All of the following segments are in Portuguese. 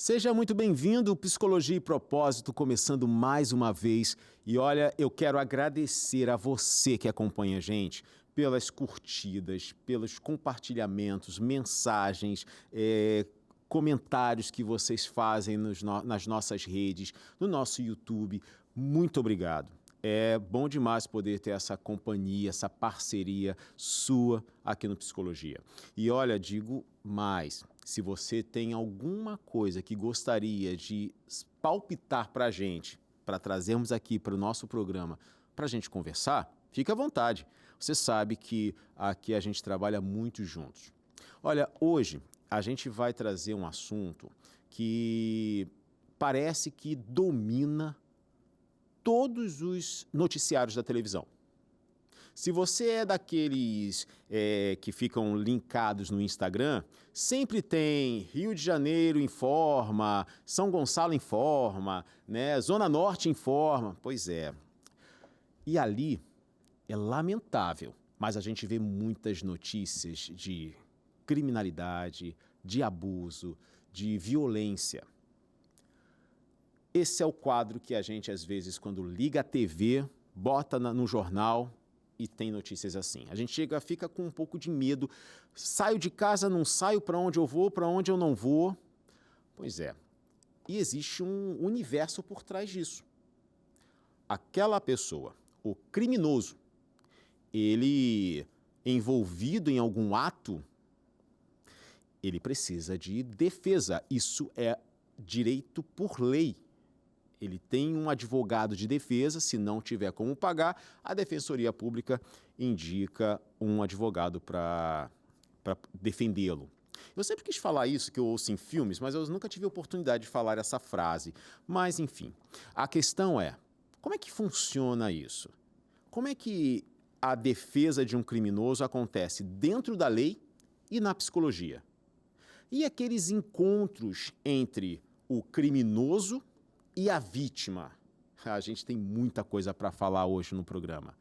Seja muito bem-vindo, Psicologia e Propósito, começando mais uma vez. E olha, eu quero agradecer a você que acompanha a gente pelas curtidas, pelos compartilhamentos, mensagens, comentários que vocês fazem nas nossas redes, no nosso YouTube. Muito obrigado. É bom demais poder ter essa companhia, essa parceria sua aqui no Psicologia. E olha, digo mais, se você tem alguma coisa que gostaria de palpitar para a gente, para trazermos aqui para o nosso programa, para a gente conversar, fique à vontade. Você sabe que aqui a gente trabalha muito juntos. Olha, hoje a gente vai trazer um assunto que parece que domina todos os noticiários da televisão. Se você é daqueles que ficam linkados no Instagram, sempre tem Rio de Janeiro informa, São Gonçalo informa, né? Zona Norte informa. Pois é. E ali é lamentável, mas a gente vê muitas notícias de criminalidade, de abuso, de violência. Esse é o quadro que a gente, às vezes, quando liga a TV, bota no jornal e tem notícias assim. A gente fica com um pouco de medo. Saio de casa, não saio, para onde eu vou, para onde eu não vou. Pois é. E existe um universo por trás disso. Aquela pessoa, o criminoso, ele envolvido em algum ato, ele precisa de defesa. Isso é direito por lei. Ele tem um advogado de defesa, se não tiver como pagar, a Defensoria Pública indica um advogado para defendê-lo. Eu sempre quis falar isso, que eu ouço em filmes, mas eu nunca tive a oportunidade de falar essa frase. Mas, enfim, a questão é, como é que funciona isso? Como é que a defesa de um criminoso acontece dentro da lei e na psicologia? E aqueles encontros entre o criminoso e a vítima? A gente tem muita coisa para falar hoje no programa.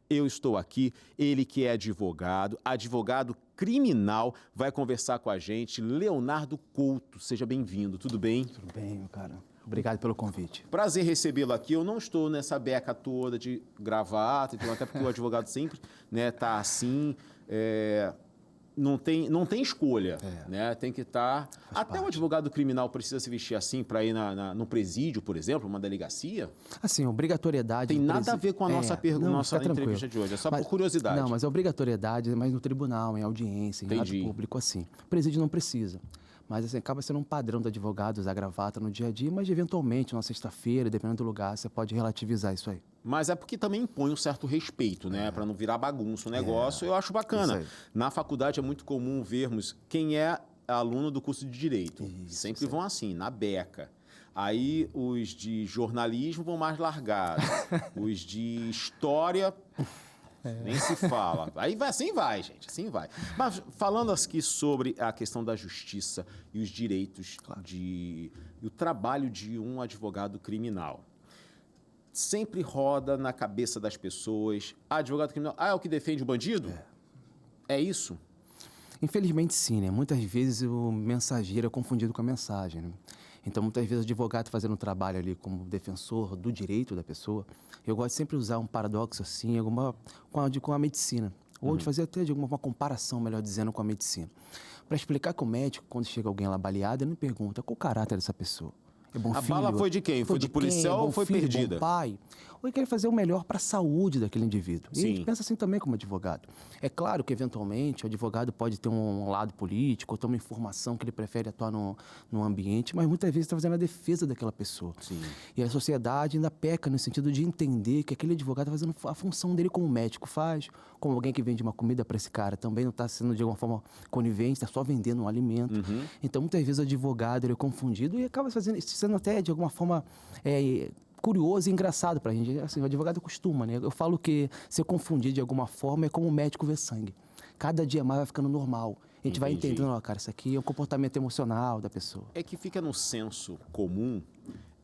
Eu estou aqui, ele que é advogado criminal, vai conversar com a gente, Leonardo Couto. Seja bem-vindo, tudo bem? Tudo bem, meu cara. Obrigado pelo convite. Prazer recebê-lo aqui. Eu não estou nessa beca toda de gravata, então, até porque o advogado sempre tá assim... Não tem escolha, né? Tem que estar... Até o advogado criminal precisa se vestir assim para ir no presídio, por exemplo, uma delegacia? Assim, obrigatoriedade... Tem nada a ver com a nossa entrevista de hoje, é só por curiosidade. Não, mas a obrigatoriedade é mais no tribunal, em audiência, em ato público, assim. O presídio não precisa. Mas assim, acaba sendo um padrão do advogado usar gravata no dia a dia, mas eventualmente, na sexta-feira, dependendo do lugar, você pode relativizar isso aí. Mas é porque também impõe um certo respeito, né? Para não virar bagunça o negócio, eu acho bacana. Na faculdade é muito comum vermos quem é aluno do curso de Direito. Sempre vão assim, na beca. Aí os de jornalismo vão mais largados. Os de história... Nem se fala. Aí vai, assim vai, gente, assim vai. Mas falando aqui sobre a questão da justiça e os direitos e o trabalho de um advogado criminal. Sempre roda na cabeça das pessoas, advogado criminal, é o que defende o bandido? É isso? Infelizmente, sim, né? Muitas vezes o mensageiro é confundido com a mensagem, né? Então, muitas vezes, o advogado fazendo um trabalho ali como defensor do direito da pessoa, eu gosto de sempre usar um paradoxo assim, com a medicina. Ou de fazer até de alguma comparação, melhor dizendo, com a medicina. Para explicar que o médico, quando chega alguém lá baleado, ele não pergunta qual o caráter dessa pessoa. É bom filho? Bala foi de quem? Foi do policial ou foi perdida? Bom pai? Ou ele quer fazer o melhor para a saúde daquele indivíduo. E Sim. a gente pensa assim também como advogado. É claro que, eventualmente, o advogado pode ter um lado político, ou ter uma informação que ele prefere atuar no ambiente, mas muitas vezes está fazendo a defesa daquela pessoa. Sim. E a sociedade ainda peca no sentido de entender que aquele advogado está fazendo a função dele como médico faz, como alguém que vende uma comida para esse cara, também não está sendo de alguma forma conivente, está só vendendo um alimento. Então, muitas vezes, o advogado ele é confundido e acaba sendo até, de alguma forma, curioso e engraçado pra gente. Assim, o advogado costuma, né? Eu falo que ser confundido de alguma forma é como o médico vê sangue. Cada dia mais vai ficando normal. A gente vai entendendo, ó, cara, isso aqui é um comportamento emocional da pessoa. É que fica no senso comum,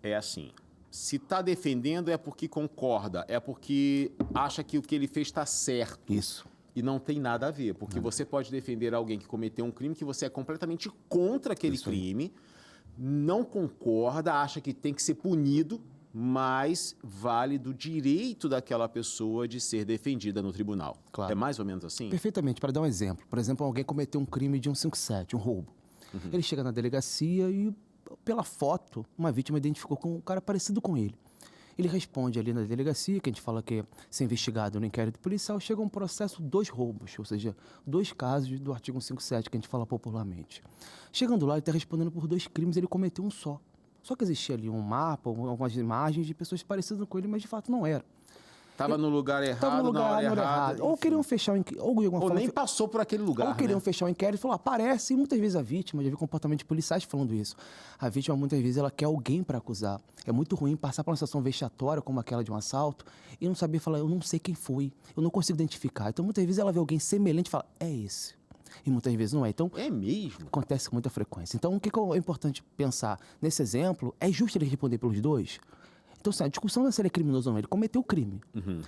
é assim, se está defendendo é porque concorda, é porque acha que o que ele fez está certo. Isso. E não tem nada a ver, porque você pode defender alguém que cometeu um crime que você é completamente contra aquele crime, não concorda, acha que tem que ser punido, mas vale do direito daquela pessoa de ser defendida no tribunal. Claro. É mais ou menos assim? Perfeitamente. Para dar um exemplo. Por exemplo, alguém cometeu um crime de 157, um roubo. Ele chega na delegacia e, pela foto, uma vítima identificou com um cara parecido com ele. Ele responde ali na delegacia, que a gente fala que é ser investigado no inquérito policial, chega um processo, 2 roubos, ou seja, 2 casos do artigo 157, que a gente fala popularmente. Chegando lá, ele está respondendo por 2 crimes, ele cometeu um só. Só que existia ali um mapa, algumas imagens de pessoas parecidas com ele, mas de fato não era. Estava no lugar errado, Estava no lugar, na hora na hora errada. errada. Ou queriam fechar o inquérito, ou nem passou por aquele lugar, ou queriam né? fechar o inquérito e falou, aparece, e muitas vezes a vítima, já vi comportamento de policiais falando isso, a vítima muitas vezes ela quer alguém para acusar. É muito ruim passar por uma situação vexatória como aquela de um assalto e não saber falar, eu não sei quem foi, eu não consigo identificar. Então muitas vezes ela vê alguém semelhante e fala, é esse. E muitas vezes não é. Então, É mesmo? acontece com muita frequência. Então, o que é importante pensar? Nesse exemplo, é justo ele responder pelos 2? Então, assim, a discussão não é se ele é criminoso ou não. Ele cometeu o crime.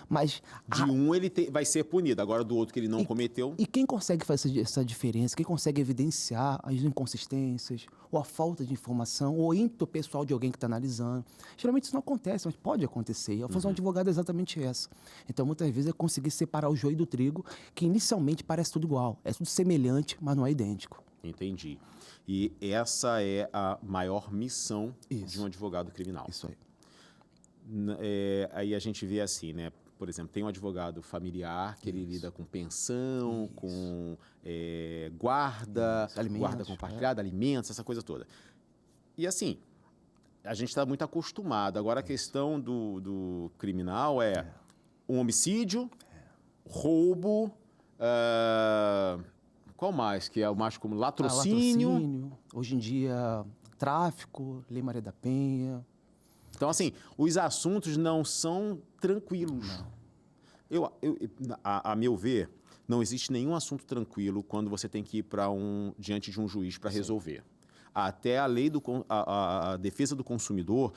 Mas De um ele vai ser punido, agora do outro que ele não cometeu. E quem consegue fazer essa diferença, quem consegue evidenciar as inconsistências, ou a falta de informação, ou o ímpeto pessoal de alguém que está analisando. Geralmente isso não acontece, mas pode acontecer. E a função do advogado é exatamente essa. Então, muitas vezes, é conseguir separar o joio do trigo, que inicialmente parece tudo igual. É tudo semelhante, mas não é idêntico. Entendi. E essa é a maior missão de Isso. um advogado criminal. Isso aí. Aí a gente vê assim, né? Por exemplo, tem um advogado familiar que ele lida com pensão, com guarda, Alimentos, guarda compartilhada, alimentos, essa coisa toda. E assim, a gente está muito acostumado. Agora a questão do criminal é um homicídio, roubo, qual mais? Que é o mais comum? Latrocínio. Hoje em dia, tráfico, Lei Maria da Penha. Então, assim, os assuntos não são tranquilos. Não. A meu ver, não existe nenhum assunto tranquilo quando você tem que ir diante de um juiz para resolver. Até a lei a defesa do consumidor.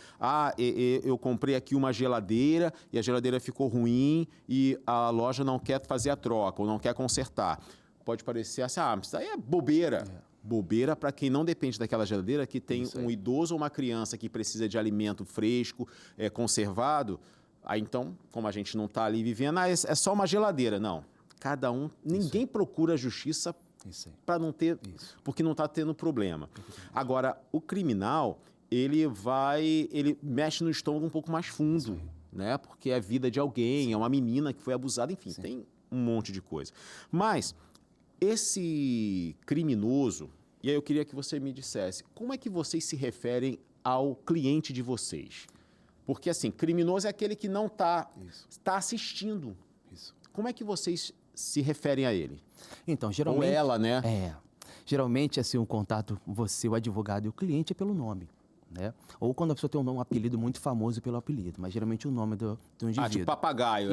Eu comprei aqui uma geladeira e a geladeira ficou ruim e a loja não quer fazer a troca ou não quer consertar. Pode parecer assim, isso aí é bobeira. Bobeira para quem não depende daquela geladeira, que tem um idoso ou uma criança que precisa de alimento fresco, conservado. Aí então, como a gente não está ali vivendo, é só uma geladeira. Não, cada um, ninguém procura a justiça para não ter, porque não está tendo problema. Agora, o criminal, ele mexe no estômago um pouco mais fundo, né? Porque é a vida de alguém, é uma menina que foi abusada, enfim, tem um monte de coisa. Mas esse criminoso, e aí eu queria que você me dissesse, como é que vocês se referem ao cliente de vocês? Porque, assim, criminoso é aquele que não está assistindo. Como é que vocês se referem a ele? Então, geralmente... Ou ela, né? Geralmente, assim, o contato, você, o advogado e o cliente é pelo nome, né? Ou quando a pessoa tem um apelido muito famoso pelo apelido, mas geralmente o nome do indivíduo. Tipo papagaio.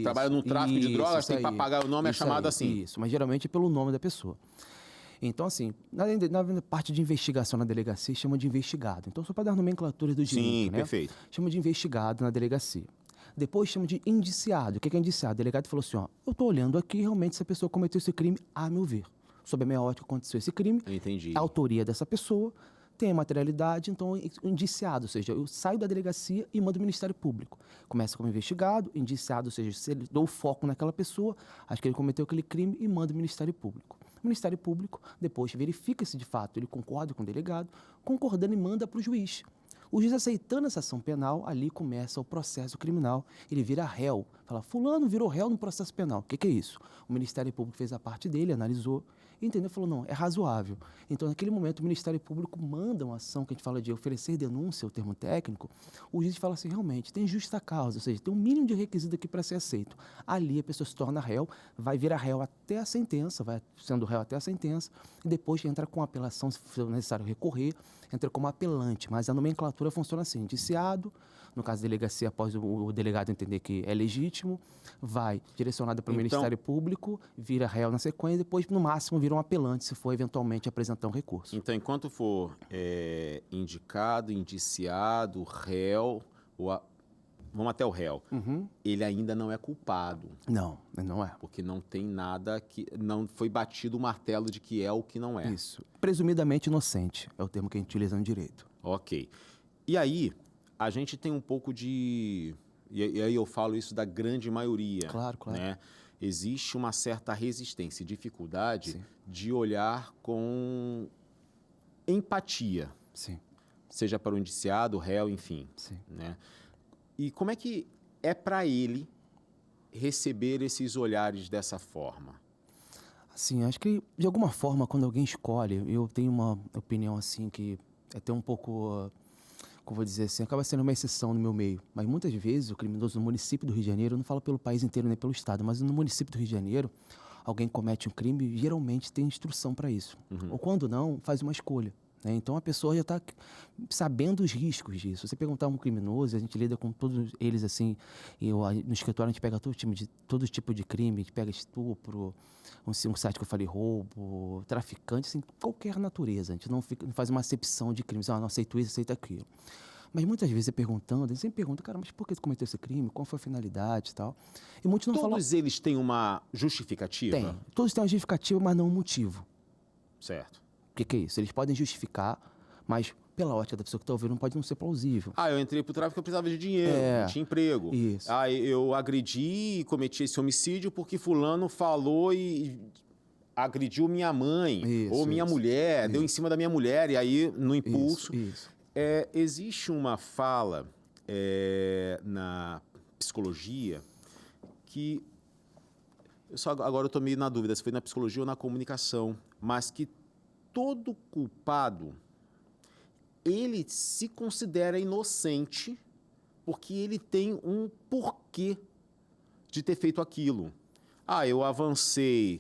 Trabalha no tráfico de drogas, tem papagaio, o nome é chamado assim. Isso, mas geralmente é pelo nome da pessoa. Então, assim, na parte de investigação na delegacia, chama de investigado. Então, só para dar nomenclatura do direito, né? Perfeito. Chama de investigado na delegacia. Depois chama de indiciado. O que é indiciado? O delegado falou assim, eu estou olhando aqui, realmente, essa pessoa cometeu esse crime, a meu ver. Sob a minha ótica, aconteceu esse crime. Entendi. A autoria dessa pessoa tem a materialidade, então indiciado, ou seja, eu saio da delegacia e mando o Ministério Público. Começa como investigado, indiciado, ou seja, se ele dou foco naquela pessoa, acho que ele cometeu aquele crime e manda o Ministério Público. O Ministério Público depois verifica se de fato ele concorda com o delegado, concordando e manda para o juiz. O juiz aceitando essa ação penal, ali começa o processo criminal, ele vira réu. Fala, fulano virou réu no processo penal. O que é isso? O Ministério Público fez a parte dele, analisou, entendeu? Falou, não, é razoável. Então, naquele momento, o Ministério Público manda uma ação que a gente fala de oferecer denúncia, o termo técnico. O juiz fala assim, realmente, tem justa causa, ou seja, tem um mínimo de requisito aqui para ser aceito. Ali a pessoa se torna réu, vai virar réu até a sentença, vai sendo réu até a sentença, e depois entra com apelação, se for necessário recorrer, entra como apelante. Mas a nomenclatura funciona assim, indiciado, no caso da delegacia, após o delegado entender que é legítimo, vai direcionado para o Ministério Público, vira réu na sequência, e depois, no máximo, vira um apelante, se for eventualmente apresentar um recurso. Então, enquanto for indicado, indiciado, réu, vamos até o réu, ele ainda não é culpado. Não, não é. Porque não tem nada que... Não foi batido o martelo de que é ou que não é. Isso. Presumidamente inocente, é o termo que a gente utiliza no direito. Ok. E aí, a gente tem um pouco de... E aí eu falo isso da grande maioria. Claro, claro. Né? Existe uma certa resistência e dificuldade Sim. de olhar com empatia. Sim. Seja para o indiciado, o réu, enfim. Sim. Né? E como é que é para ele receber esses olhares dessa forma? Assim, acho que de alguma forma, quando alguém escolhe, eu tenho uma opinião assim que é até um pouco, como vou dizer assim, acaba sendo uma exceção no meu meio. Mas muitas vezes o criminoso no município do Rio de Janeiro, eu não falo pelo país inteiro nem pelo estado, mas no município do Rio de Janeiro, alguém comete um crime, geralmente tem instrução para isso. Ou quando não, faz uma escolha. Né? Então a pessoa já está sabendo os riscos disso. Você perguntar a um criminoso, a gente lida com todos eles assim, no escritório a gente pega todo tipo de crime, a gente pega estupro, um site que eu falei, roubo, traficante, assim, qualquer natureza. A gente não faz uma acepção de crimes, não aceito isso, aceito aquilo. Mas muitas vezes, perguntando, eles sempre perguntam, cara, mas por que você cometeu esse crime? Qual foi a finalidade e tal? E muitos não falam... Todos eles têm uma justificativa? Tem. Todos têm uma justificativa, mas não um motivo. Certo. O que é isso? Eles podem justificar, mas pela ótica da pessoa que está ouvindo, pode não ser plausível. Eu entrei pro tráfico porque eu precisava de dinheiro, não tinha emprego. Isso. Eu agredi e cometi esse homicídio porque fulano falou e agrediu minha mãe ou minha mulher, deu em cima da minha mulher, e aí, no impulso... Isso. Existe uma fala na psicologia que... Agora eu estou meio na dúvida se foi na psicologia ou na comunicação, mas que todo culpado, ele se considera inocente porque ele tem um porquê de ter feito aquilo. Eu avancei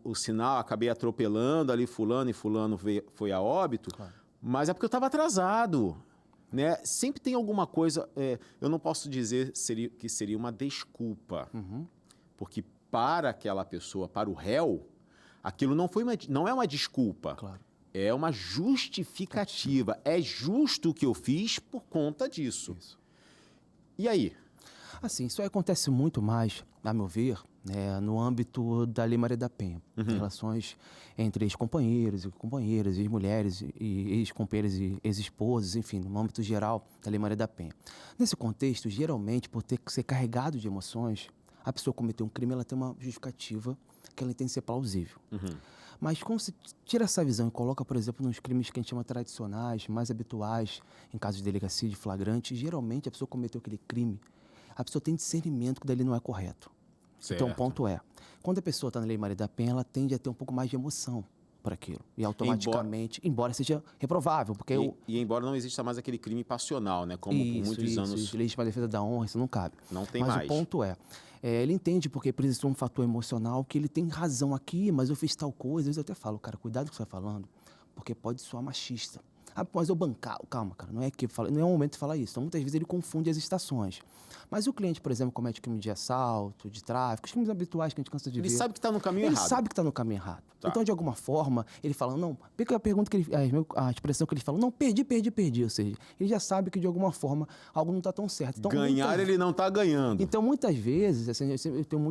o sinal, acabei atropelando ali fulano e fulano foi a óbito, claro. Mas é porque eu estava atrasado. Né? Sempre tem alguma coisa... eu não posso dizer que seria uma desculpa, porque para aquela pessoa, para o réu, aquilo não é uma desculpa, claro. É uma justificativa. É justo o que eu fiz por conta disso. Isso. E aí? Assim, isso acontece muito mais, a meu ver, né, no âmbito da Lei Maria da Penha. Relações entre ex-companheiros e companheiras, ex-mulheres e ex-companheiras e ex-esposas, enfim, no âmbito geral da Lei Maria da Penha. Nesse contexto, geralmente, por ter que ser carregado de emoções, a pessoa cometeu um crime, ela tem uma justificativa que ela tem que ser plausível. Mas quando você tira essa visão e coloca, por exemplo, nos crimes que a gente chama tradicionais, mais habituais, em casos de delegacia, de flagrante, geralmente a pessoa cometeu aquele crime, a pessoa tem discernimento que dali não é correto. Certo. Então, o ponto é, quando a pessoa está na Lei Maria da Penha, ela tende a ter um pouco mais de emoção por aquilo. E automaticamente, embora seja reprovável, porque... E embora não exista mais aquele crime passional, né? Como por muitos anos... Isso, legítima defesa da honra, isso não cabe. Não tem mais. Mas o ponto ele entende porque existe um fator emocional que ele tem razão aqui, mas eu fiz tal coisa. Às vezes eu até falo, cara, cuidado com o que você está falando, porque pode soar machista. Mas eu bancar... Calma, cara, não é o momento de falar isso. Então, muitas vezes ele confunde as estações. Mas o cliente, por exemplo, comete crime de assalto, de tráfico, os crimes habituais que a gente cansa de ver. Ele sabe que está no caminho errado. Ele sabe que está no caminho errado. Tá. Então, de alguma forma, ele fala, não... Pega a pergunta que a expressão que ele fala, não, perdi. Ou seja, ele já sabe que, de alguma forma, algo não está tão certo. Então, ele não está ganhando. Então, muitas vezes, assim, eu tenho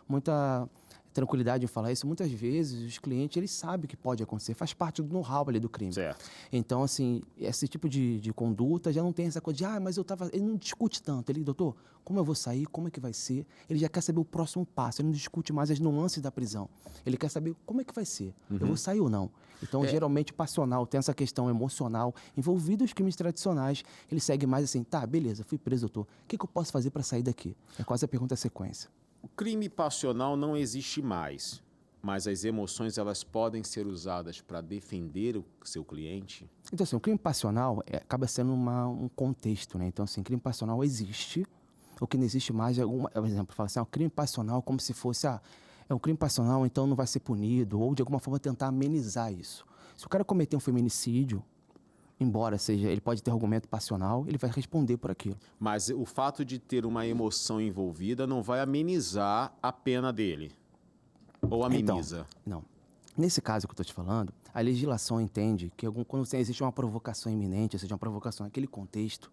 muita tranquilidade em falar isso, muitas vezes os clientes, eles sabem que pode acontecer, faz parte do know-how ali do crime. Certo. Então, assim, esse tipo de conduta já não tem essa coisa de, mas ele não discute tanto. Ele, doutor, como eu vou sair, como é que vai ser? Ele já quer saber o próximo passo, ele não discute mais as nuances da prisão. Ele quer saber como é que vai ser, eu vou sair ou não. Então, geralmente, o passional tem essa questão emocional envolvida os crimes tradicionais, ele segue mais assim, beleza, fui preso, doutor, o que eu posso fazer para sair daqui? É quase a pergunta sequência. O crime passional não existe mais, mas as emoções elas podem ser usadas para defender o seu cliente? Então, assim, o crime passional acaba sendo um contexto, né? Então, assim, crime passional existe, o que não existe mais é por exemplo, fala assim, o crime passional como se fosse, é um crime passional, então não vai ser punido, ou de alguma forma tentar amenizar isso. Se o cara cometer um feminicídio, embora ele pode ter argumento passional, ele vai responder por aquilo. Mas o fato de ter uma emoção envolvida não vai amenizar a pena dele? Ou ameniza? Então, não. Nesse caso que eu estou te falando, a legislação entende que quando existe uma provocação iminente, ou seja, uma provocação naquele contexto,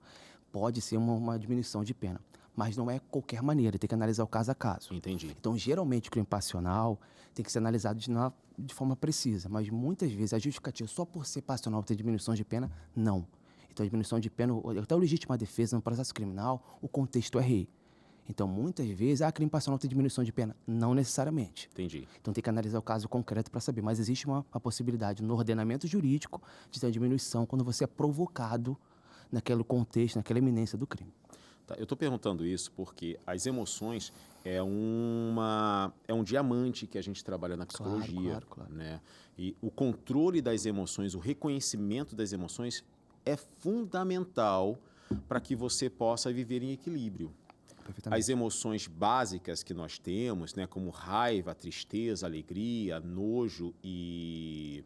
pode ser uma diminuição de pena. Mas não é qualquer maneira, tem que analisar o caso a caso. Entendi. Então, geralmente, o crime passional tem que ser analisado de forma precisa, mas muitas vezes a justificativa só por ser passional ter diminuição de pena, não. Então, a diminuição de pena, até a legítima defesa no processo criminal, o contexto é rei. Então, muitas vezes, crime passional tem diminuição de pena? Não necessariamente. Entendi. Então, tem que analisar o caso concreto para saber, mas existe uma possibilidade no ordenamento jurídico de ter uma diminuição quando você é provocado naquele contexto, naquela iminência do crime. Tá, eu estou perguntando isso porque as emoções é um diamante que a gente trabalha na psicologia. Claro. Né? E o controle das emoções, o reconhecimento das emoções é fundamental para que você possa viver em equilíbrio. As emoções básicas que nós temos, né, como raiva, tristeza, alegria, nojo e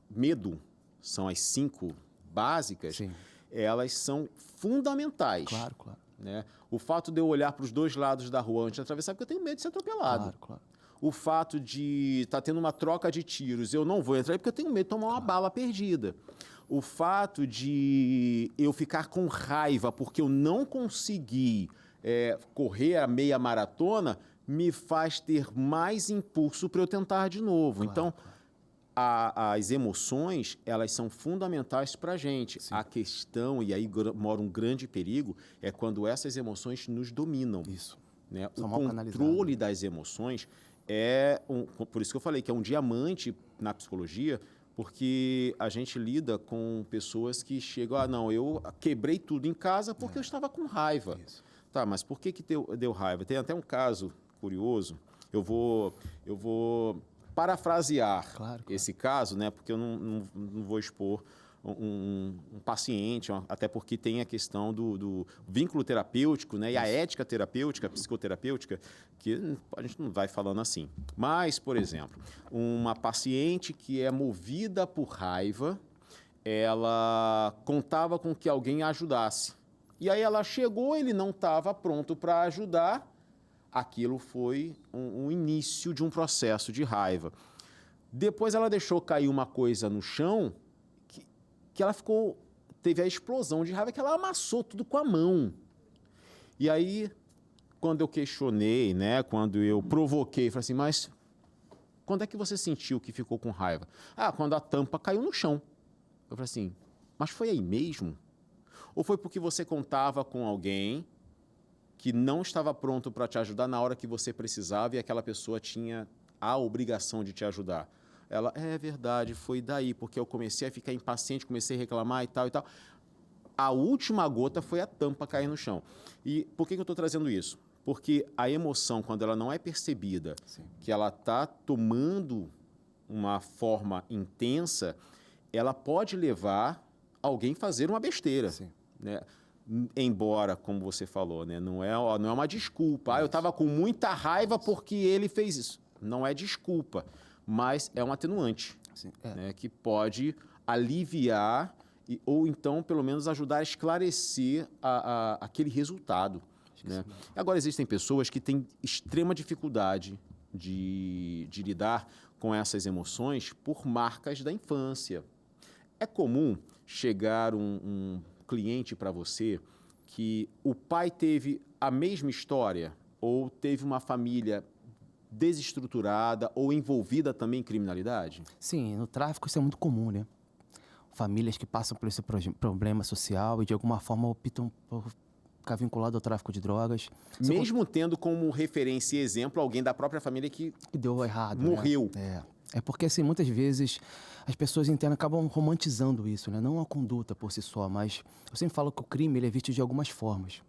medo, são as 5 básicas. Sim. Elas são fundamentais. Claro. Né? O fato de eu olhar para os 2 lados da rua antes de atravessar, porque eu tenho medo de ser atropelado. Claro. O fato de estar tendo uma troca de tiros, eu não vou entrar aí porque eu tenho medo de tomar uma bala perdida. O fato de eu ficar com raiva porque eu não consegui correr a meia maratona me faz ter mais impulso para eu tentar de novo. Então, as emoções, elas são fundamentais para a gente. Sim. A questão, e aí mora um grande perigo, é quando essas emoções nos dominam. Isso. Né? O controle das emoções por isso que eu falei que é um diamante na psicologia, porque a gente lida com pessoas que chegam, não, eu quebrei tudo em casa porque eu estava com raiva. Isso. Tá, mas por que deu raiva? Tem até um caso curioso, eu vou parafrasear esse caso, né? Porque eu não vou expor um paciente, até porque tem a questão do vínculo terapêutico, né? E a ética terapêutica, psicoterapêutica, que a gente não vai falando assim. Mas, por exemplo, uma paciente que é movida por raiva, ela contava com que alguém a ajudasse. E aí ela chegou, ele não estava pronto para ajudar. Aquilo foi um início de um processo de raiva. Depois ela deixou cair uma coisa no chão que ela teve a explosão de raiva, que ela amassou tudo com a mão. E aí, quando eu questionei, né, quando eu provoquei, falei assim, mas quando é que você sentiu que ficou com raiva? Quando a tampa caiu no chão. Eu falei assim, mas foi aí mesmo? Ou foi porque você contava com alguém que não estava pronto para te ajudar na hora que você precisava e aquela pessoa tinha a obrigação de te ajudar? Ela, é verdade, foi daí, porque eu comecei a ficar impaciente, comecei a reclamar e tal e tal. A última gota foi a tampa cair no chão. E por que eu estou trazendo isso? Porque a emoção, quando ela não é percebida, sim, que ela está tomando uma forma intensa, ela pode levar alguém a fazer uma besteira. Sim. Né? Embora, como você falou, né, não é uma desculpa. Eu estava com muita raiva porque ele fez isso. Não é desculpa, mas é um atenuante, né, que pode aliviar ou então, pelo menos, ajudar a esclarecer aquele resultado. Né? Agora, existem pessoas que têm extrema dificuldade de lidar com essas emoções por marcas da infância. É comum chegar um cliente para você que o pai teve a mesma história ou teve uma família desestruturada ou envolvida também em criminalidade? Sim, no tráfico isso é muito comum, né? Famílias que passam por esse problema social e de alguma forma optam por ficar vinculado ao tráfico de drogas. Mesmo tendo como referência e exemplo alguém da própria família que deu errado, morreu. Né? É porque, assim, muitas vezes as pessoas internas acabam romantizando isso, né? Não a conduta por si só, mas eu sempre falo que o crime ele é visto de algumas formas,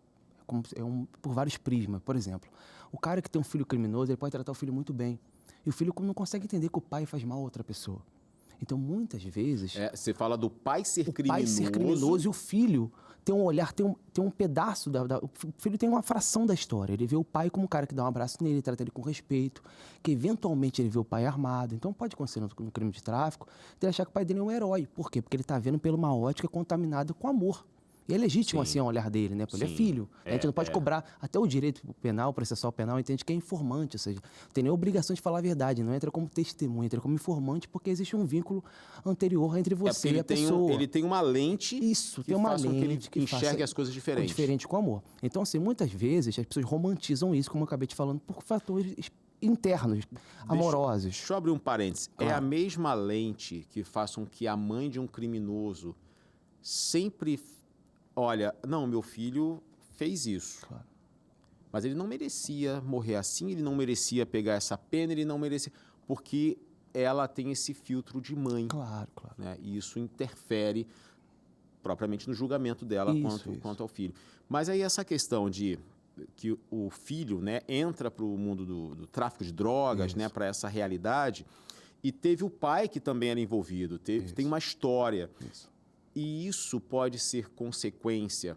por vários prismas. Por exemplo, o cara que tem um filho criminoso, ele pode tratar o filho muito bem. E o filho não consegue entender que o pai faz mal a outra pessoa. Então, muitas vezes... Você fala do pai ser criminoso... O pai ser criminoso e o filho tem um olhar, tem um pedaço o filho tem uma fração da história. Ele vê o pai como um cara que dá um abraço nele, trata ele com respeito, que eventualmente ele vê o pai armado. Então, pode acontecer no crime de tráfico, ele achar que o pai dele é um herói. Por quê? Porque ele está vendo pela uma ótica contaminada com amor. E é legítimo, Sim. assim, o olhar dele, né? Porque ele é Sim. filho. A gente não pode cobrar. Até o direito penal, processual penal, entende que é informante, ou seja, não tem nem obrigação de falar a verdade, não entra como testemunha, entra como informante, porque existe um vínculo anterior entre Porque você e a pessoa. ele tem uma lente Isso, que tem uma faça com que ele lente que enxergue faça as coisas com diferentes. diferente com amor. Então, assim, muitas vezes as pessoas romantizam isso, como eu acabei te falando, por fatores internos, amorosos. Deixa eu abrir um parênteses. É a Claro. mesma lente que faz com que a mãe de um criminoso sempre... Olha, não, meu filho fez isso. Claro. Mas ele não merecia morrer assim, ele não merecia pegar essa pena, ele não merecia... Porque ela tem esse filtro de mãe. Claro, claro. Né? E isso interfere propriamente no julgamento dela quanto ao filho. Mas aí essa questão de que o filho, né, entra para o mundo do tráfico de drogas, né, para essa realidade, e teve o pai que também era envolvido, tem uma história. Isso. E isso pode ser consequência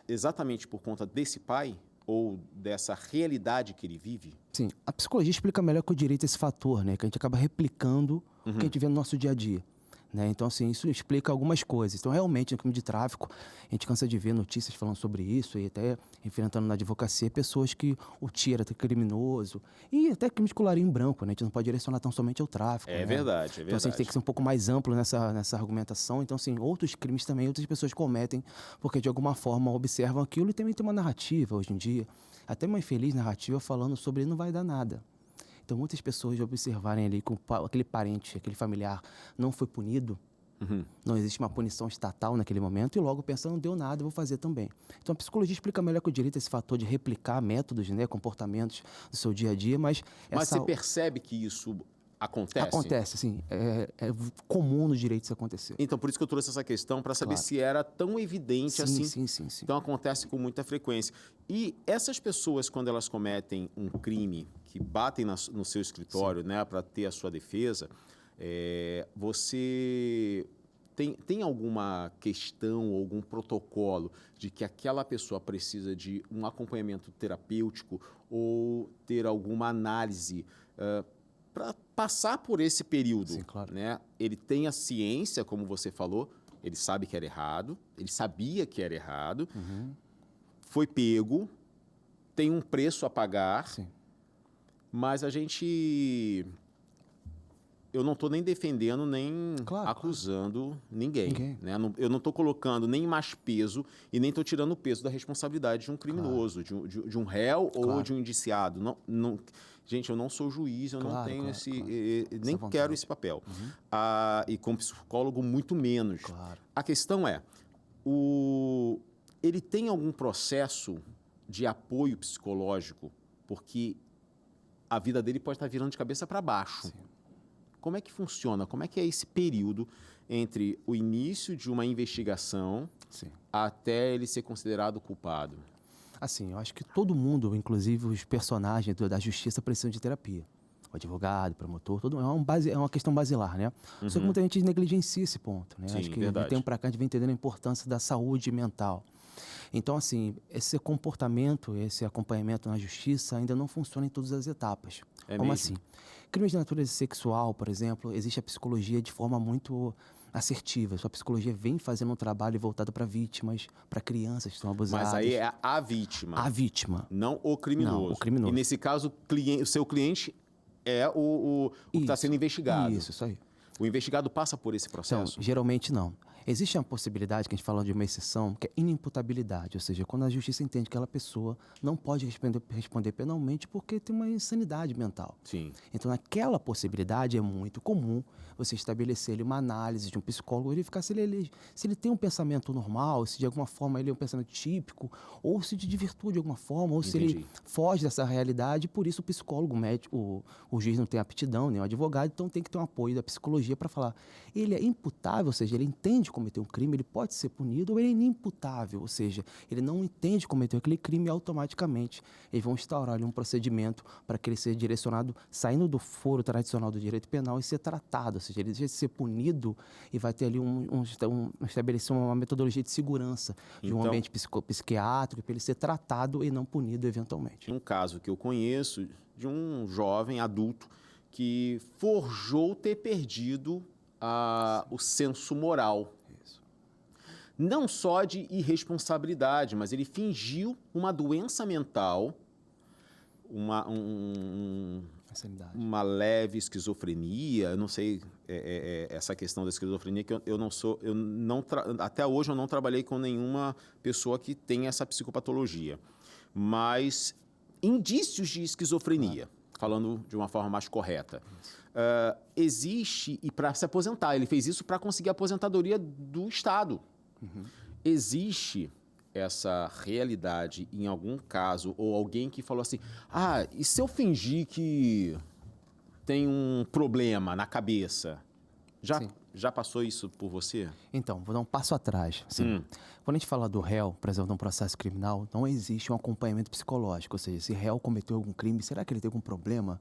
exatamente por conta desse pai ou dessa realidade que ele vive? Sim, a psicologia explica melhor que o direito esse fator, né? Que a gente acaba replicando o que a gente vê no nosso dia a dia. Né? Então, assim, isso explica algumas coisas. Então, realmente, no crime de tráfico, a gente cansa de ver notícias falando sobre isso e até enfrentando na advocacia pessoas que o tira até criminoso e até crime de colarinho branco, né? A gente não pode direcionar tão somente ao tráfico. É né? verdade, é verdade. Então, assim, a gente tem que ser um pouco mais amplo nessa argumentação. Então, assim, outros crimes também, outras pessoas cometem porque, de alguma forma, observam aquilo e também tem uma narrativa hoje em dia, até uma infeliz narrativa falando sobre não vai dar nada. Então, muitas pessoas observarem ali que aquele parente, aquele familiar não foi punido, não existe uma punição estatal naquele momento e logo pensando, não deu nada, eu vou fazer também. Então, a psicologia explica melhor que o direito esse fator de replicar métodos, né, comportamentos do seu dia a dia, mas você percebe que isso acontece? Acontece, sim. É comum no direito isso acontecer. Então, por isso que eu trouxe essa questão, para saber se era tão evidente assim. Sim. Então, acontece com muita frequência. E essas pessoas, quando elas cometem um crime, que batem no seu escritório, né, para ter a sua defesa, você tem alguma questão ou algum protocolo de que aquela pessoa precisa de um acompanhamento terapêutico ou ter alguma análise para passar por esse período? Sim, claro. Né? Ele tem a ciência, como você falou, ele sabe que era errado, ele sabia que era errado, foi pego, tem um preço a pagar, Sim. mas eu não estou nem defendendo, nem acusando ninguém. Né? Eu não estou colocando nem mais peso e nem estou tirando o peso da responsabilidade de um criminoso, de um réu ou de um indiciado. Gente, eu não sou juiz, eu não tenho nem quero esse papel. E como psicólogo, muito menos. Claro. A questão é, ele tem algum processo de apoio psicológico, porque a vida dele pode estar virando de cabeça para baixo. Sim. Como é que funciona? Como é que é esse período entre o início de uma investigação até ele ser considerado culpado? Assim, eu acho que todo mundo, inclusive os personagens da justiça, precisam de terapia. O advogado, o promotor, é uma questão basilar, né? Só que muita gente negligencia esse ponto, né? Sim, acho que verdade. de tempo para cá a gente vem entendendo a importância da saúde mental. Então, assim, esse comportamento, esse acompanhamento na justiça ainda não funciona em todas as etapas. Como assim? Crimes de natureza sexual, por exemplo, existe a psicologia de forma muito assertiva. Sua psicologia vem fazendo um trabalho voltado para vítimas, para crianças que estão abusadas. Mas aí é a vítima. A vítima. Não o criminoso. Não, o criminoso. E nesse caso, o seu cliente é o que está sendo investigado. Isso aí. O investigado passa por esse processo? Então, geralmente não. Existe uma possibilidade, que a gente fala de uma exceção, que é inimputabilidade, ou seja, quando a justiça entende que aquela pessoa não pode responder penalmente porque tem uma insanidade mental. Sim. Então, naquela possibilidade é muito comum você estabelecer ali uma análise de um psicólogo, verificar se ele tem um pensamento normal, se de alguma forma ele é um pensamento típico, ou se de virtude de alguma forma, ou se ele foge dessa realidade, por isso o psicólogo, o médico, o juiz não tem aptidão, nem o advogado, então tem que ter um apoio da psicologia para falar, ele é imputável, ou seja, ele entende cometer um crime, ele pode ser punido, ou ele é inimputável, ou seja, ele não entende cometer aquele crime e automaticamente eles vão instaurar ali um procedimento para que ele seja direcionado, saindo do foro tradicional do direito penal e ser tratado, ou seja, ele deixa de ser punido e vai ter ali estabelecer uma metodologia de segurança de um ambiente psiquiátrico para ele ser tratado e não punido eventualmente. Um caso que eu conheço de um jovem adulto que forjou ter perdido o senso moral. não só de irresponsabilidade, mas ele fingiu uma doença mental, uma leve esquizofrenia. Eu não sei essa questão da esquizofrenia, que até hoje eu não trabalhei com nenhuma pessoa que tem essa psicopatologia, mas indícios de esquizofrenia, falando de uma forma mais correta. Existe, e para se aposentar, ele fez isso para conseguir a aposentadoria do Estado. Existe essa realidade em algum caso, ou alguém que falou assim, e se eu fingir que tem um problema na cabeça? Já passou isso por você? Então, vou dar um passo atrás. Assim, quando a gente fala do réu, por exemplo, num processo criminal, não existe um acompanhamento psicológico. Ou seja, se o réu cometeu algum crime, será que ele tem algum problema?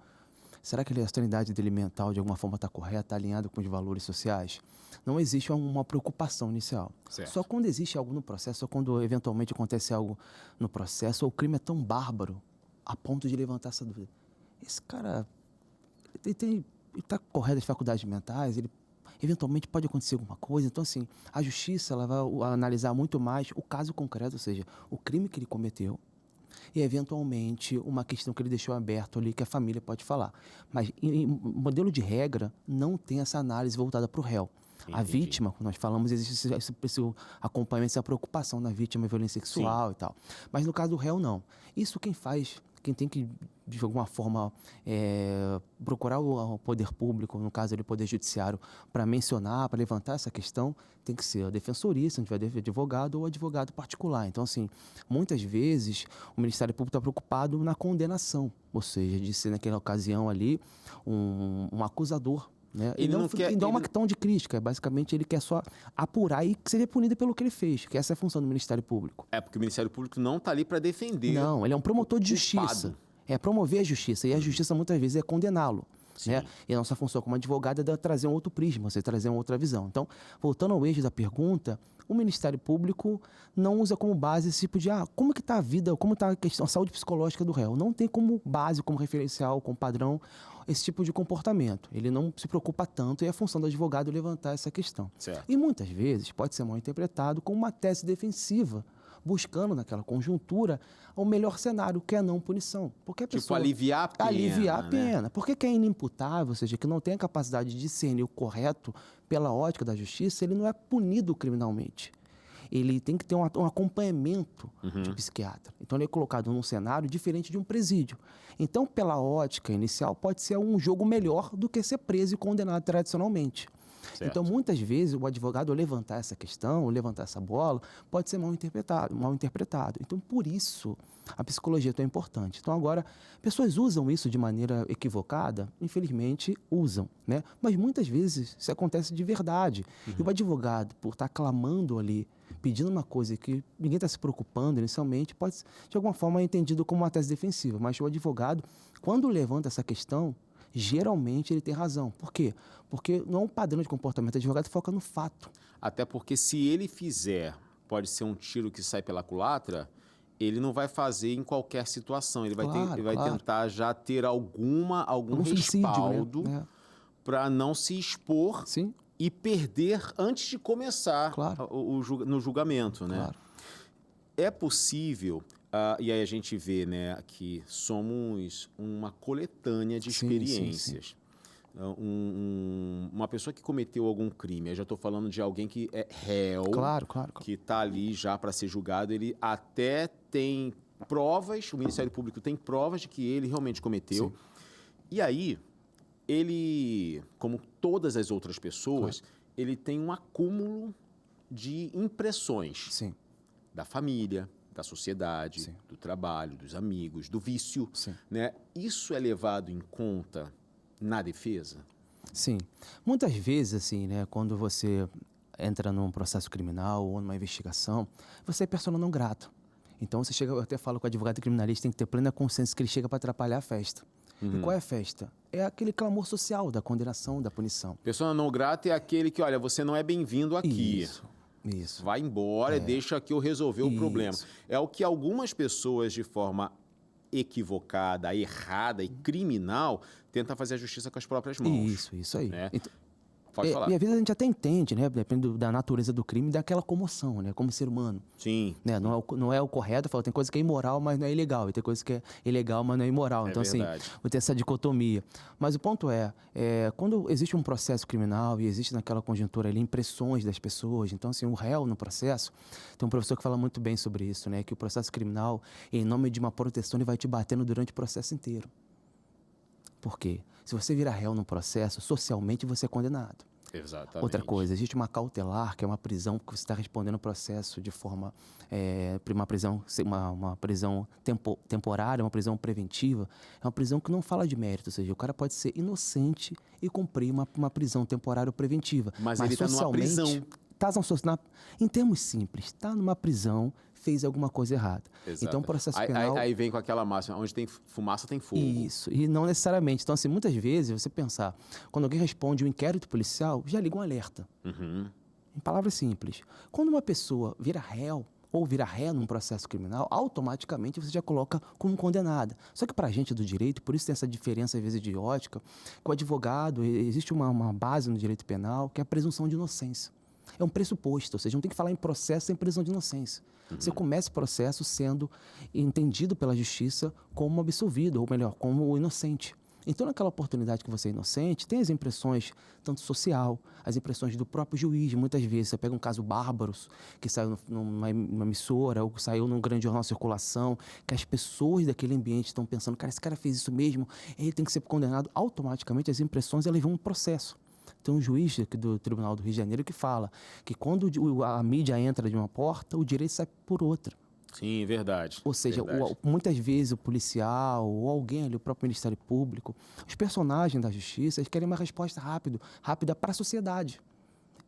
Será que a sanidade dele mental de alguma forma está correta, está alinhada com os valores sociais? Não existe uma preocupação inicial. Certo. Só quando existe algo no processo, ou quando eventualmente acontece algo no processo, ou o crime é tão bárbaro a ponto de levantar essa dúvida. Esse cara, ele está correto das faculdades mentais, ele eventualmente pode acontecer alguma coisa. Então, assim, a justiça ela vai analisar muito mais o caso concreto, ou seja, o crime que ele cometeu, e, eventualmente, uma questão que ele deixou aberto ali, que a família pode falar. Mas, em modelo de regra, não tem essa análise voltada para o réu. Entendi. A vítima, quando nós falamos, existe esse acompanhamento, essa preocupação na vítima, violência sexual. Sim. E tal. Mas, no caso do réu, não. Isso quem tem que, de alguma forma, procurar o poder público, no caso do poder judiciário, para mencionar, para levantar essa questão, tem que ser a defensoria, se não tiver advogado, ou advogado particular. Então, assim, muitas vezes o Ministério Público está preocupado na condenação, ou seja, de ser naquela ocasião ali um acusador. Né? Ele não dá uma questão de crítica, basicamente ele quer só apurar e que seja punido pelo que ele fez, que essa é a função do Ministério Público. Porque o Ministério Público não está ali para defender. Não, ele é um promotor de justiça. É promover a justiça, e a justiça muitas vezes é condená-lo. Né? E a nossa função como advogado é trazer um outro prisma, você trazer uma outra visão. Então, voltando ao eixo da pergunta, o Ministério Público não usa como base esse tipo de como que está a vida, como está a questão, a saúde psicológica do réu. Não tem como base, como referencial, como padrão, esse tipo de comportamento. Ele não se preocupa tanto e é a função do advogado levantar essa questão. Certo. E muitas vezes pode ser mal interpretado como uma tese defensiva, buscando naquela conjuntura o melhor cenário, que é a não punição. Porque a pessoa, aliviar a pena. Aliviar a pena. Né? Porque quem é inimputável, ou seja, que não tem a capacidade de discernir o correto pela ótica da justiça, ele não é punido criminalmente. Ele tem que ter um acompanhamento de psiquiatra. Então, ele é colocado num cenário diferente de um presídio. Então, pela ótica inicial, pode ser um jogo melhor do que ser preso e condenado tradicionalmente. Certo. Então, muitas vezes, o advogado levantar essa questão, levantar essa bola, pode ser mal interpretado. Então, por isso, a psicologia é tão importante. Então, agora, pessoas usam isso de maneira equivocada? Infelizmente, usam, né? Mas, muitas vezes, isso acontece de verdade. E o advogado, por estar clamando ali, pedindo uma coisa que ninguém está se preocupando inicialmente, pode, de alguma forma, entendido como uma tese defensiva. Mas o advogado, quando levanta essa questão, geralmente ele tem razão. Por quê? Porque não é um padrão de comportamento. O advogado foca no fato. Até porque se ele fizer, pode ser um tiro que sai pela culatra, ele não vai fazer em qualquer situação. Ele vai, vai tentar já ter algum respaldo, né? Para não se expor. Sim. E perder antes de começar no julgamento. Né? Claro. É possível... e aí a gente vê, né, que somos uma coletânea de experiências. Sim. Uma pessoa que cometeu algum crime, eu já estou falando de alguém que é réu, claro. que está ali já para ser julgado, ele até tem provas, o Ministério Público tem provas de que ele realmente cometeu. Sim. E aí, ele, como todas as outras pessoas, ele tem um acúmulo de impressões. Sim. Da família, da sociedade, sim, do trabalho, dos amigos, do vício. Sim. Né? Isso é levado em conta na defesa? Sim. Muitas vezes, assim, né, quando você entra num processo criminal ou numa investigação, você é persona não grata. Então, você chega, eu até falo que o advogado criminalista tem que ter plena consciência que ele chega para atrapalhar a festa. E qual é a festa? É aquele clamor social da condenação, da punição. Persona não grata é aquele que, olha, você não é bem-vindo aqui. Isso. Vai embora, deixa que eu resolver o problema. É o que algumas pessoas, de forma equivocada, errada e criminal, tentam fazer a justiça com as próprias mãos. Isso aí. Né? Então, Pode falar. E às vezes a gente até entende, né? Depende da natureza do crime, daquela comoção, né? Como ser humano. Sim. Né? Não é o correto, eu falo, tem coisa que é imoral, mas não é ilegal. E tem coisa que é ilegal, mas não é imoral. Então, verdade. assim, vou ter essa dicotomia. Mas o ponto quando existe um processo criminal e existe naquela conjuntura ali impressões das pessoas, então, assim, o réu no processo, tem um professor que fala muito bem sobre isso, né? Que o processo criminal, em nome de uma proteção, ele vai te batendo durante o processo inteiro. Por quê? Se você vira réu no processo, socialmente você é condenado. Exatamente. Outra coisa, existe uma cautelar, que é uma prisão que você está respondendo o processo de forma... uma prisão temporária, uma prisão preventiva. É uma prisão que não fala de mérito, ou seja, o cara pode ser inocente e cumprir uma prisão temporária ou preventiva. Mas ele está numa prisão. Em termos simples, está numa prisão, fez alguma coisa errada. Exato. Então, o processo penal... Aí vem com aquela máxima, onde tem fumaça tem fogo. Isso, e não necessariamente. Então, assim, muitas vezes, você pensar, quando alguém responde um inquérito policial, já liga um alerta. Uhum. Em palavras simples. Quando uma pessoa vira réu ou vira ré num processo criminal, automaticamente você já coloca como condenada. Só que para a gente do direito, por isso tem essa diferença às vezes de ótica, que o advogado, existe uma base no direito penal que é a presunção de inocência. É um pressuposto, ou seja, não tem que falar em processo sem presunção de inocência. Uhum. Você começa o processo sendo entendido pela justiça como absolvido, ou melhor, como inocente. Então, naquela oportunidade que você é inocente, tem as impressões, tanto social, as impressões do próprio juiz. Muitas vezes você pega um caso Bárbaros, que saiu numa emissora, ou saiu num grande jornal de circulação, que as pessoas daquele ambiente estão pensando, cara, esse cara fez isso mesmo, ele tem que ser condenado. Automaticamente, as impressões, elas vão um processo. Tem um juiz aqui do Tribunal do Rio de Janeiro que fala que quando a mídia entra de uma porta, o direito sai por outra. Sim, verdade. Ou seja, verdade. Muitas vezes o policial ou alguém ali, o próprio Ministério Público, os personagens da justiça, eles querem uma resposta rápida para a sociedade.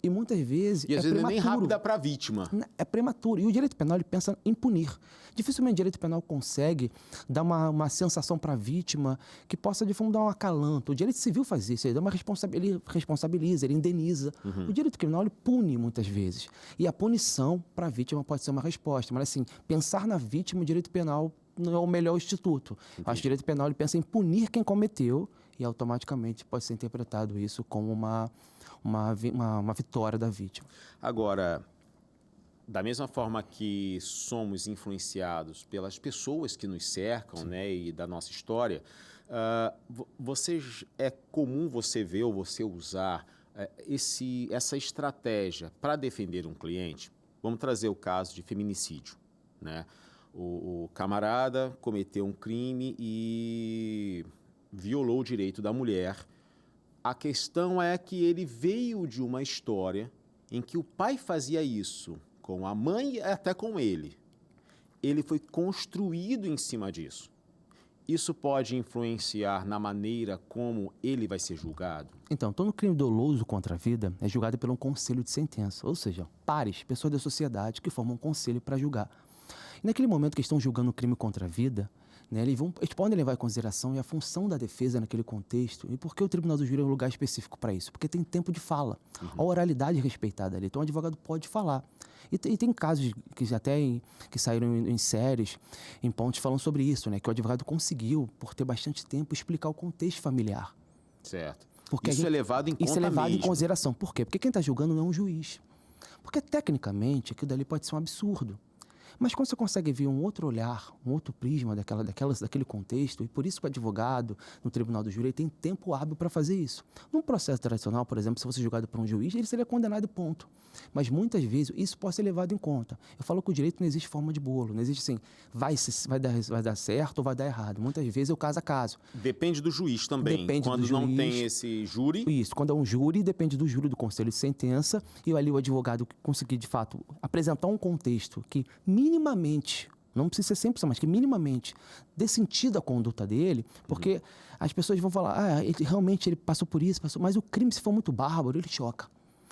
E muitas vezes E às vezes prematuro. nem rápida para a vítima. É prematuro. E o direito penal, ele pensa em punir. Dificilmente o direito penal consegue dar uma sensação para a vítima que possa, de fundo, dar um acalanto. O direito civil faz isso, ele dá ele responsabiliza, ele indeniza. Uhum. O direito criminal, ele pune muitas vezes. E a punição para a vítima pode ser uma resposta. Mas, assim, pensar na vítima, o direito penal não é o melhor instituto. Acho que o direito penal, ele pensa em punir quem cometeu e, automaticamente, pode ser interpretado isso como uma vitória da vítima. Agora, da mesma forma que somos influenciados pelas pessoas que nos cercam, né, e da nossa história, é comum você ver ou você usar essa estratégia para defender um cliente? Vamos trazer o caso de feminicídio, né? O camarada cometeu um crime e violou o direito da mulher. A questão é que ele veio de uma história em que o pai fazia isso com a mãe e até com ele. Ele foi construído em cima disso. Isso pode influenciar na maneira como ele vai ser julgado? Então, todo crime doloso contra a vida é julgado por um conselho de sentença, ou seja, pares, pessoas da sociedade que formam um conselho para julgar. E naquele momento que estão julgando o crime contra a vida, né, eles podem levar em consideração a função da defesa naquele contexto e por que o Tribunal do Júri é um lugar específico para isso. Porque tem tempo de fala, a oralidade respeitada ali. Então, o advogado pode falar. E tem casos que saíram em séries, em pontos, falando sobre isso, né, que o advogado conseguiu, por ter bastante tempo, explicar o contexto familiar. Certo. Porque isso é levado em conta Isso é levado mesmo. em consideração. Por quê? Porque quem está julgando não é um juiz. Porque, tecnicamente, aquilo dali pode ser um absurdo. Mas quando você consegue ver um outro olhar, um outro prisma daquele contexto, e por isso que o advogado no Tribunal do Júri tem tempo hábil para fazer isso. Num processo tradicional, por exemplo, se fosse julgado por um juiz, ele seria condenado, ponto. Mas muitas vezes isso pode ser levado em conta. Eu falo que o direito não existe forma de bolo, não existe assim, vai dar certo ou vai dar errado. Muitas vezes é o caso a caso. Depende do juiz também. Depende quando do juiz. Não tem esse júri. Isso, quando é um júri, depende do júri do conselho de sentença e ali o advogado conseguir, de fato, apresentar um contexto que minimamente, não precisa ser 100%, mas que minimamente dê sentido à conduta dele, porque as pessoas vão falar, realmente ele passou por isso, mas o crime, se for muito bárbaro, ele choca.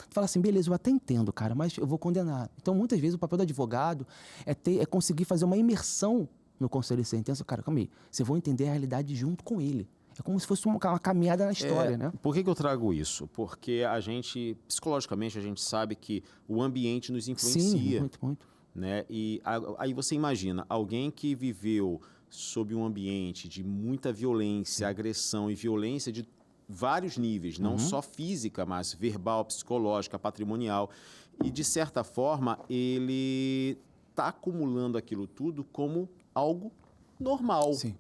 Fala assim, beleza, eu até entendo, cara, mas eu vou condenar. Então, muitas vezes, o papel do advogado é conseguir fazer uma imersão no conselho de sentença. Cara, calma aí, você vai entender a realidade junto com ele. É como se fosse uma caminhada na história, né? Por que eu trago isso? Porque psicologicamente, a gente sabe que o ambiente nos influencia. Sim, muito. Né? E aí você imagina, alguém que viveu sob um ambiente de muita violência, agressão e violência de vários níveis, não só física, mas verbal, psicológica, patrimonial. E, de certa forma, ele está acumulando aquilo tudo como algo normal. Sim.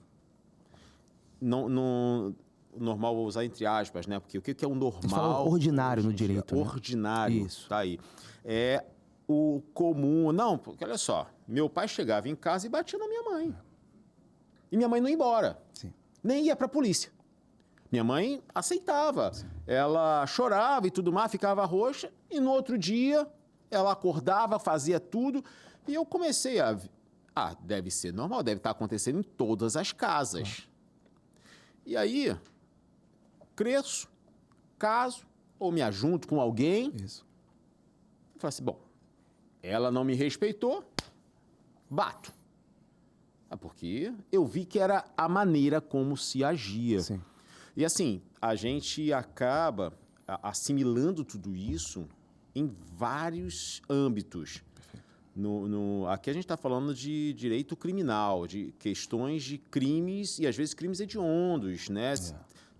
Normal, vou usar entre aspas, né? Porque o que é o normal? A gente fala ordinário no direito, né? Ordinário, Isso. tá aí. É o comum. Não, porque olha só, meu pai chegava em casa e batia na minha mãe. E minha mãe não ia embora. Sim. Nem ia para a polícia. Minha mãe aceitava. Sim. Ela chorava e tudo mais, ficava roxa. E no outro dia, ela acordava, fazia tudo. E eu comecei a... deve ser normal, deve estar acontecendo em todas as casas. E aí, cresço, caso, ou me ajunto com alguém. Isso. Falo assim, bom, ela não me respeitou, bato. Porque eu vi que era a maneira como se agia. Sim. E assim, a gente acaba assimilando tudo isso em vários âmbitos. Aqui a gente está falando de direito criminal, de questões de crimes, e às vezes crimes hediondos, né?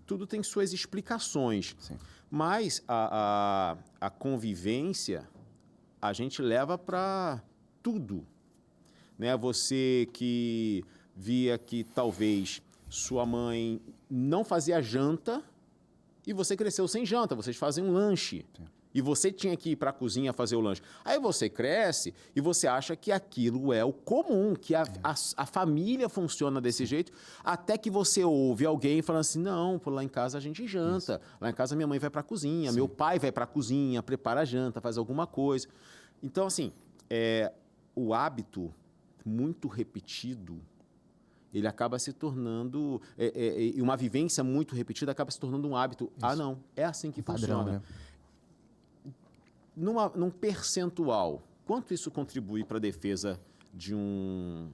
Tudo tem suas explicações. Sim. Mas a convivência a gente leva para tudo. Né? Você que via que talvez sua mãe não fazia janta e você cresceu sem janta, vocês fazem um lanche. Sim. E você tinha que ir para a cozinha fazer o lanche. Aí você cresce e você acha que aquilo é o comum, que a família funciona desse jeito, até que você ouve alguém falando assim, não, lá em casa a gente janta, isso. Lá em casa minha mãe vai para a cozinha, sim. Meu pai vai para a cozinha, prepara a janta, faz alguma coisa. Então, assim, o hábito muito repetido, ele acaba se tornando... uma vivência muito repetida acaba se tornando um hábito. Isso. Não, é assim que funciona. Padrão, né? Num percentual, quanto isso contribui para a defesa de um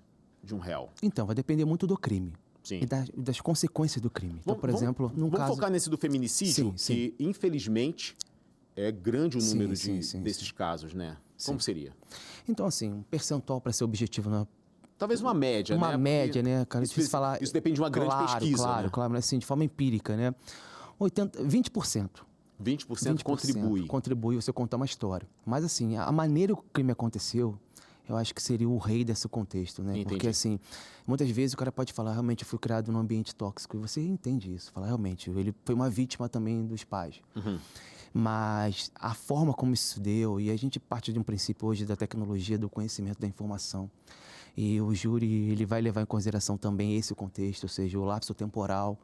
réu? Então, vai depender muito do crime. Sim. E das consequências do crime. Então, por exemplo, num caso... Vamos focar nesse do feminicídio, sim. Que, infelizmente, é grande o número desses casos, né? Como seria? Então, assim, um percentual para ser objetivo, né? Talvez uma média, né? Uma média, né, cara? Difícil falar... Isso depende de uma grande pesquisa, Claro, mas assim, de forma empírica, né? 20%. 20% contribui. Contribui você contar uma história. Mas, assim, a maneira que o crime aconteceu, eu acho que seria o rei desse contexto, né? Entendi. Porque, assim, muitas vezes o cara pode falar, realmente, eu fui criado num ambiente tóxico. E você entende isso. Fala, realmente, ele foi uma vítima também dos pais. Uhum. Mas a forma como isso se deu, e a gente parte de um princípio hoje da tecnologia, do conhecimento da informação. E o júri, ele vai levar em consideração também esse contexto, ou seja, o lapso temporal,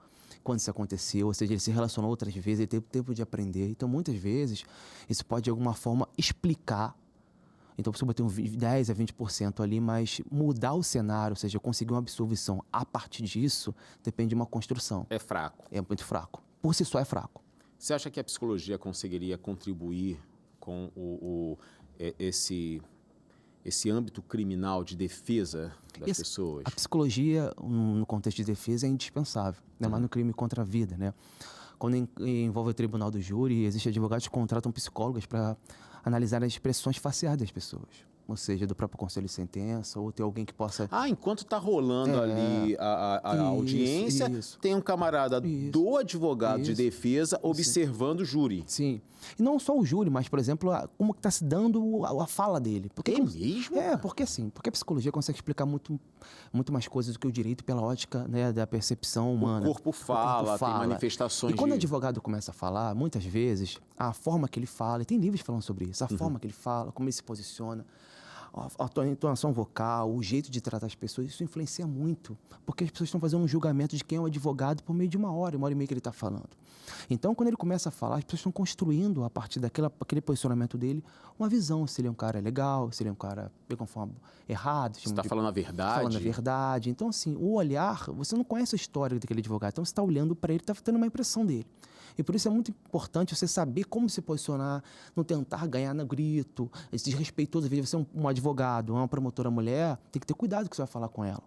quando isso aconteceu, ou seja, ele se relacionou outras vezes, ele teve tempo de aprender. Então, muitas vezes, isso pode, de alguma forma, explicar. Então, você ter 10% a 20% ali, mas mudar o cenário, ou seja, conseguir uma absolvição a partir disso, depende de uma construção. É fraco. É muito fraco. Por si só é fraco. Você acha que a psicologia conseguiria contribuir com esse âmbito criminal de defesa das pessoas? A psicologia, no contexto de defesa, é indispensável, ainda mais no crime contra a vida, né? Quando envolve o tribunal do júri, existem advogados que contratam psicólogos para analisar as expressões faciais das pessoas. Ou seja, do próprio conselho de sentença, ou ter alguém que possa... enquanto está rolando ali a audiência, tem um camarada do advogado de defesa observando o júri. Sim. E não só o júri, mas, por exemplo, como está se dando a fala dele. Porque, mesmo? Porque a psicologia consegue explicar muito mais coisas do que o direito pela ótica, né, da percepção humana. O corpo fala, tem manifestações. E quando o advogado começa a falar, muitas vezes, a forma que ele fala, e tem livros falando sobre isso, a forma que ele fala, como ele se posiciona, a entonação vocal, o jeito de tratar as pessoas, isso influencia muito, porque as pessoas estão fazendo um julgamento de quem é o advogado por meio de uma hora e meia que ele está falando. Então, quando ele começa a falar, as pessoas estão construindo, a partir daquele posicionamento dele, uma visão, se ele é um cara legal, se ele é um cara de forma errado. Você está falando a verdade? Falando a verdade. Então, assim, o olhar, você não conhece a história daquele advogado, então você está olhando para ele, está tendo uma impressão dele. E por isso é muito importante você saber como se posicionar, não tentar ganhar no grito, desrespeitoso. Às vezes você é um advogado, uma promotora mulher, tem que ter cuidado com o que você vai falar com ela.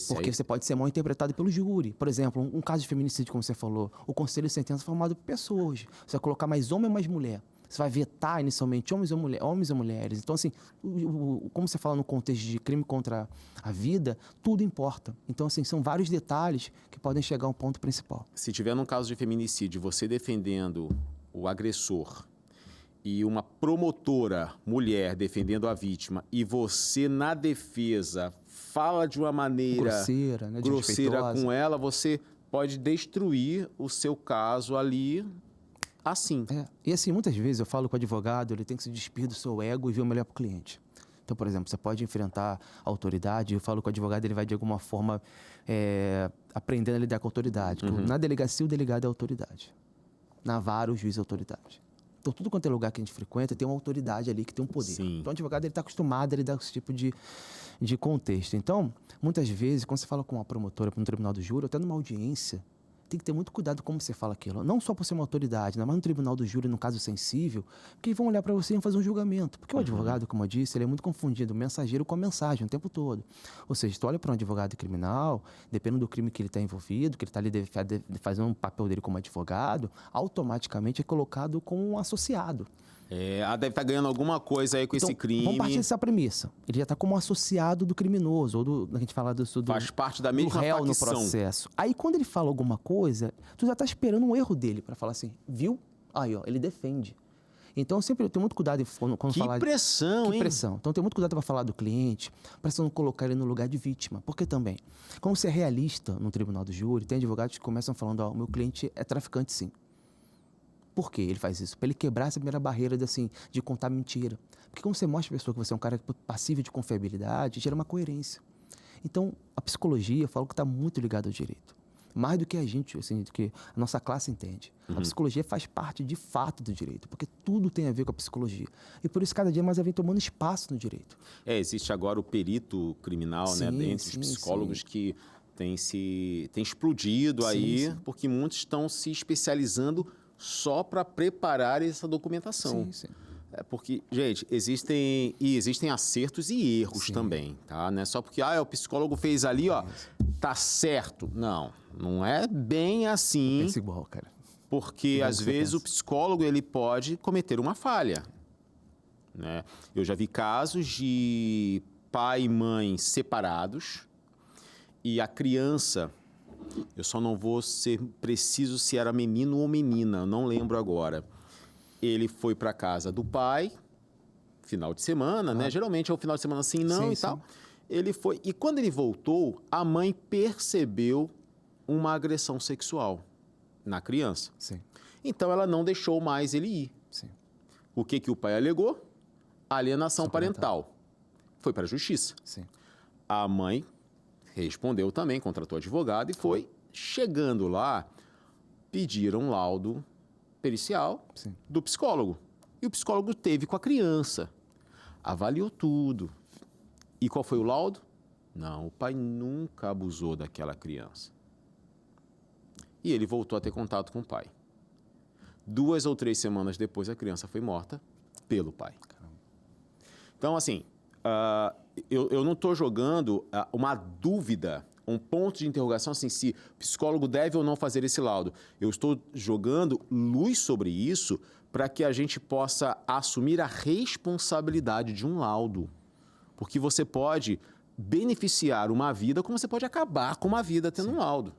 Porque você pode ser mal interpretado pelo júri. Por exemplo, um caso de feminicídio, como você falou, o conselho de sentença é formado por pessoas. Você vai colocar mais homem ou mais mulher. Você vai vetar inicialmente homens e mulheres. Então, assim, como você fala no contexto de crime contra a vida, tudo importa. Então, assim, são vários detalhes que podem chegar a um ponto principal. Se tiver num caso de feminicídio, você defendendo o agressor e uma promotora mulher defendendo a vítima e você, na defesa, fala de uma maneira Grosseira, né? grosseira com ela, você pode destruir o seu caso ali assim. E assim, muitas vezes eu falo com o advogado, ele tem que se despir do seu ego e ver o melhor para o cliente. Então, por exemplo, você pode enfrentar a autoridade, eu falo com o advogado, ele vai de alguma forma aprendendo a lidar com a autoridade. Na delegacia, o delegado é a autoridade. Na vara, o juiz é a autoridade. Então, tudo quanto é lugar que a gente frequenta, tem uma autoridade ali que tem um poder. Sim. Então, o advogado está acostumado a lidar com esse tipo de contexto. Então, muitas vezes, quando você fala com uma promotora para um tribunal do júri, ou até numa audiência, tem que ter muito cuidado como você fala aquilo. Não só por ser uma autoridade, mas no tribunal do júri, num caso sensível, porque vão olhar para você e vão fazer um julgamento. Porque o advogado, como eu disse, ele é muito confundido, o mensageiro com a mensagem o tempo todo. Ou seja, tu olha para um advogado criminal, dependendo do crime que ele está envolvido, que ele está ali fazendo um papel dele como advogado, automaticamente é colocado como um associado. Deve estar ganhando alguma coisa aí com esse crime. Vamos partir dessa premissa. Ele já está como associado do criminoso, ou a gente fala faz parte da mesma réu no facção. processo. Aí, quando ele fala alguma coisa, tu já está esperando um erro dele para falar assim, viu? Aí, ó, ele defende. Então, sempre eu tenho muito cuidado quando falar... Que pressão, hein? Que pressão. Então, eu tenho muito cuidado para falar do cliente, para não colocar ele no lugar de vítima. Porque também, como você é realista no tribunal do júri, tem advogados que começam falando, ó, o meu cliente é traficante, sim. Por que ele faz isso? Para ele quebrar essa primeira barreira de contar mentira. Porque quando você mostra a pessoa que você é um cara passível de confiabilidade, gera uma coerência. Então, a psicologia, eu falo que está muito ligada ao direito. Mais do que a gente, assim, do que a nossa classe entende. A psicologia faz parte, de fato, do direito, porque tudo tem a ver com a psicologia. E por isso, cada dia mais ela vem tomando espaço no direito. Existe agora o perito criminal, né, entre os psicólogos que tem explodido aí, porque muitos estão se especializando só para preparar essa documentação. Sim. Porque, gente, existem acertos e erros também, tá? Não é só porque o psicólogo fez ali, ó, tá certo. Não é bem assim. Pensa igual, cara. Porque, às vezes, o psicólogo ele pode cometer uma falha, né? Eu já vi casos de pai e mãe separados e a criança... Eu só não vou ser preciso se era menino ou menina, não lembro agora. Ele foi para casa do pai, final de semana, né? Geralmente é o final de semana sim, não e tal. Ele foi, e quando ele voltou, a mãe percebeu uma agressão sexual na criança. Sim. Então ela não deixou mais ele ir. Sim. O que o pai alegou? Alienação parental. Foi para a justiça. Sim. A mãe respondeu também, contratou advogado e foi. Chegando lá, pediram laudo pericial do psicólogo. E o psicólogo teve com a criança. Avaliou tudo. E qual foi o laudo? Não, o pai nunca abusou daquela criança. E ele voltou a ter contato com o pai. 2 ou 3 semanas depois, a criança foi morta pelo pai. Então, assim, eu não estou jogando uma dúvida, um ponto de interrogação, assim, se o psicólogo deve ou não fazer esse laudo. Eu estou jogando luz sobre isso para que a gente possa assumir a responsabilidade de um laudo. Porque você pode beneficiar uma vida como você pode acabar com uma vida tendo um laudo.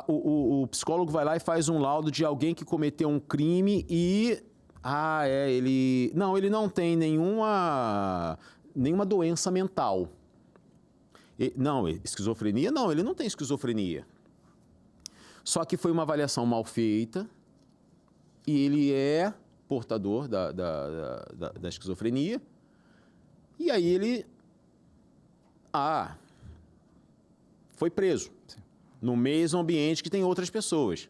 O psicólogo vai lá e faz um laudo de alguém que cometeu um crime e... ele não tem nenhuma doença mental. Esquizofrenia? Não, ele não tem esquizofrenia. Só que foi uma avaliação mal feita e ele é portador da esquizofrenia. E aí ele foi preso no mesmo ambiente que tem outras pessoas.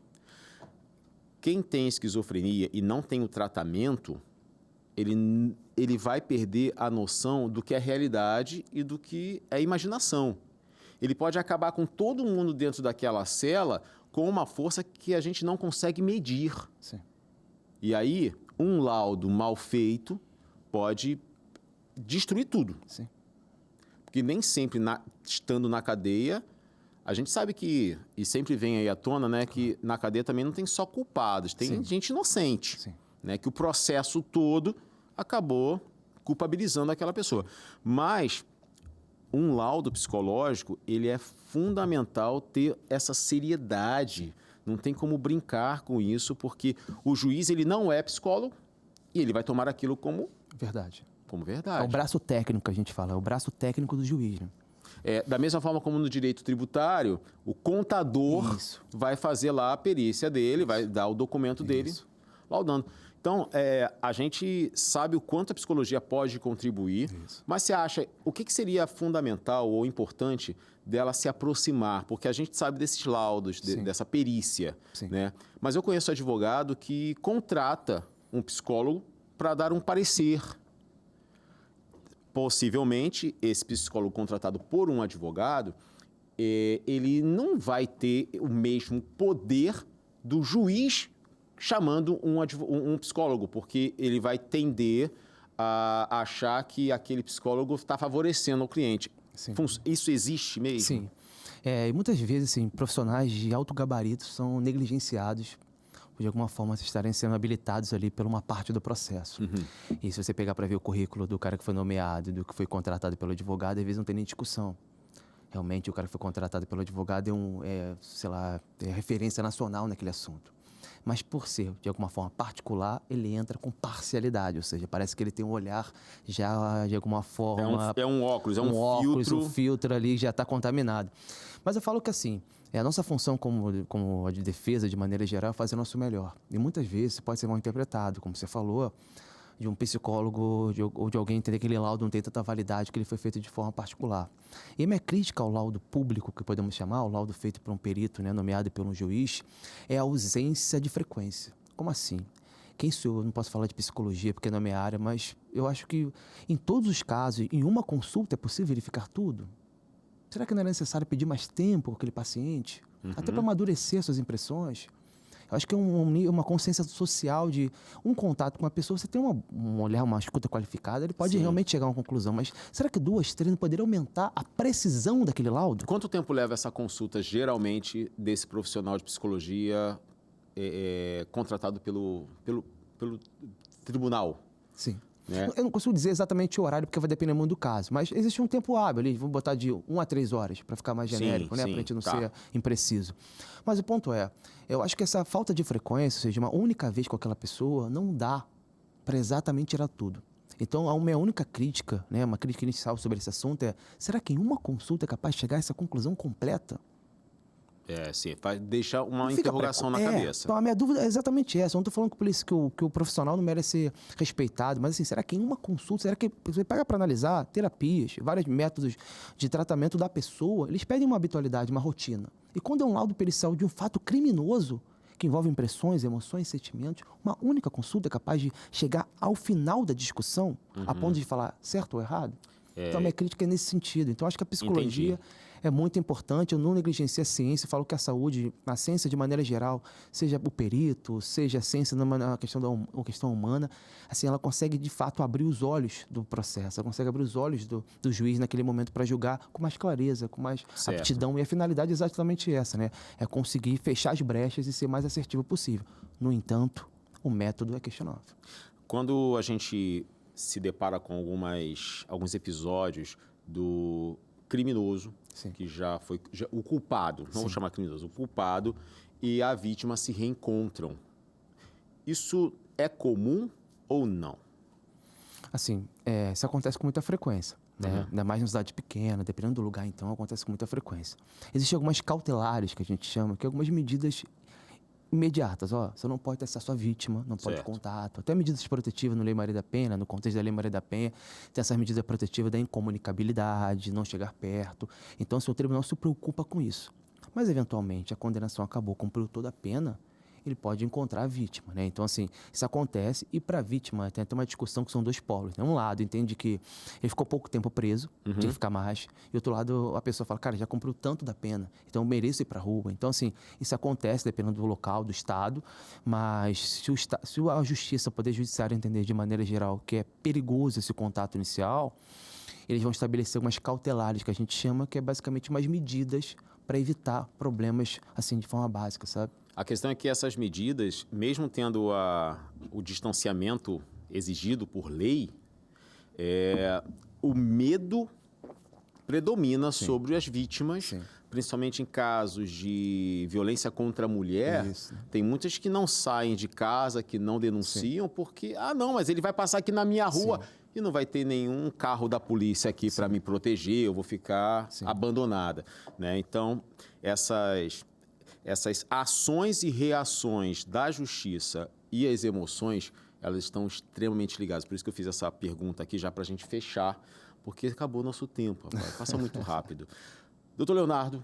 Quem tem esquizofrenia e não tem o tratamento, ele vai perder a noção do que é realidade e do que é imaginação. Ele pode acabar com todo mundo dentro daquela cela com uma força que a gente não consegue medir. Sim. E aí, um laudo mal feito pode destruir tudo. Sim. Porque nem sempre, estando na cadeia, a gente sabe que, e sempre vem aí à tona, né, que na cadeia também não tem só culpados, tem gente inocente. Sim. né? Que o processo todo acabou culpabilizando aquela pessoa. Mas um laudo psicológico, ele é fundamental ter essa seriedade. Não tem como brincar com isso, porque o juiz ele não é psicólogo e ele vai tomar aquilo como Verdade. verdade. É o braço técnico que a gente fala, é o braço técnico do juiz, né? Da mesma forma como no direito tributário, o contador vai fazer lá a perícia dele, vai dar o documento dele laudando. Então, a gente sabe o quanto a psicologia pode contribuir, mas você acha, o que seria fundamental ou importante dela se aproximar? Porque a gente sabe desses laudos, dessa perícia, né? Mas eu conheço advogado que contrata um psicólogo para dar um parecer. Possivelmente, esse psicólogo contratado por um advogado, ele não vai ter o mesmo poder do juiz chamando um psicólogo, porque ele vai tender a achar que aquele psicólogo está favorecendo o cliente. Isso existe mesmo? Sim. E muitas vezes, assim, profissionais de alto gabarito são negligenciados por, de alguma forma, estarem sendo habilitados ali por uma parte do processo. E se você pegar para ver o currículo do cara que foi nomeado e do que foi contratado pelo advogado, às vezes não tem nem discussão. Realmente, o cara que foi contratado pelo advogado é referência nacional naquele assunto. Mas por ser, de alguma forma, particular, ele entra com parcialidade, ou seja, parece que ele tem um olhar já, de alguma forma... É um óculos, um filtro ali já está contaminado. Mas eu falo que assim, a nossa função como de defesa, de maneira geral, é fazer o nosso melhor. E muitas vezes pode ser mal interpretado, como você falou, de um psicólogo ou de alguém entender que aquele laudo não tem tanta validade, que ele foi feito de forma particular. E a minha crítica ao laudo público, que podemos chamar, o laudo feito por um perito, né, nomeado por um juiz, é a ausência de frequência. Como assim? Quem sou eu? Não posso falar de psicologia porque não é minha área, mas eu acho que em todos os casos, em uma consulta, é possível verificar tudo? Será que não é necessário pedir mais tempo com aquele paciente? Até para amadurecer suas impressões? Eu acho que é uma consciência social de um contato com uma pessoa, você tem um olhar, uma escuta qualificada, ele pode realmente chegar a uma conclusão. Mas será que 2, 3 não poderia aumentar a precisão daquele laudo? Quanto tempo leva essa consulta, geralmente, desse profissional de psicologia contratado pelo tribunal? Sim. Né? Eu não consigo dizer exatamente o horário, porque vai depender muito do caso. Mas existe um tempo hábil ali, vamos botar de 1 a 3 horas, para ficar mais genérico, né? Para a gente não ser impreciso. Mas o ponto eu acho que essa falta de frequência, ou seja, uma única vez com aquela pessoa, não dá para exatamente tirar tudo. Então, a minha única crítica, né, uma crítica inicial sobre esse assunto será que em uma consulta é capaz de chegar a essa conclusão completa? Sim, vai deixar uma interrogação na cabeça. Então, a minha dúvida é exatamente essa. Eu não estou falando que o profissional não merece ser respeitado, mas assim, será que em uma consulta, será que você pega para analisar terapias, vários métodos de tratamento da pessoa, eles pedem uma habitualidade, uma rotina. E quando é um laudo pericial de um fato criminoso, que envolve impressões, emoções, sentimentos, uma única consulta é capaz de chegar ao final da discussão, a ponto de falar certo ou errado? Então, a minha crítica é nesse sentido. Então, acho que a psicologia é muito importante. Eu não negligencio a ciência. Falo que a saúde, a ciência de maneira geral, seja o perito, seja a ciência na questão humana, assim, ela consegue, de fato, abrir os olhos do processo. Ela consegue abrir os olhos do juiz naquele momento para julgar com mais clareza, com mais aptidão. E a finalidade é exatamente essa, né? É conseguir fechar as brechas e ser mais assertivo possível. No entanto, o método é questionável. Quando a gente se depara com alguns episódios do criminoso, que já foi o culpado, não vou chamar criminoso, o culpado e a vítima se reencontram. Isso é comum ou não? Assim, isso acontece com muita frequência, né? Ainda mais em cidade pequena, dependendo do lugar, então, acontece com muita frequência. Existem algumas cautelares, que a gente chama, que é algumas medidas imediatas. Você não pode ter acesso à vítima, não pode ter contato. Até medidas protetivas no Lei Maria da Penha, no contexto da Lei Maria da Penha, tem essas medidas protetivas da incomunicabilidade, não chegar perto. Então, o tribunal se preocupa com isso. Mas, eventualmente, a condenação acabou, cumpriu toda a pena, ele pode encontrar a vítima, né? Então, assim, isso acontece e para a vítima tem até uma discussão que são dois polos, né? Um lado entende que ele ficou pouco tempo preso, tinha que ficar mais, e outro lado a pessoa fala, cara, já cumpriu tanto da pena, então eu mereço ir para a rua. Então, assim, isso acontece dependendo do local, do estado, mas se a justiça, o poder judiciário entender de maneira geral que é perigoso esse contato inicial, eles vão estabelecer algumas cautelares que a gente chama, que é basicamente umas medidas para evitar problemas assim de forma básica, sabe? A questão é que essas medidas, mesmo tendo o distanciamento exigido por lei, o medo predomina sobre as vítimas, principalmente em casos de violência contra a mulher. Tem muitas que não saem de casa, que não denunciam, porque, não, mas ele vai passar aqui na minha rua e não vai ter nenhum carro da polícia aqui para me proteger, eu vou ficar abandonada, né? Então, essas ações e reações da justiça e as emoções, elas estão extremamente ligadas. Por isso que eu fiz essa pergunta aqui já para a gente fechar, porque acabou o nosso tempo, rapaz. Passa muito rápido. Doutor Leonardo,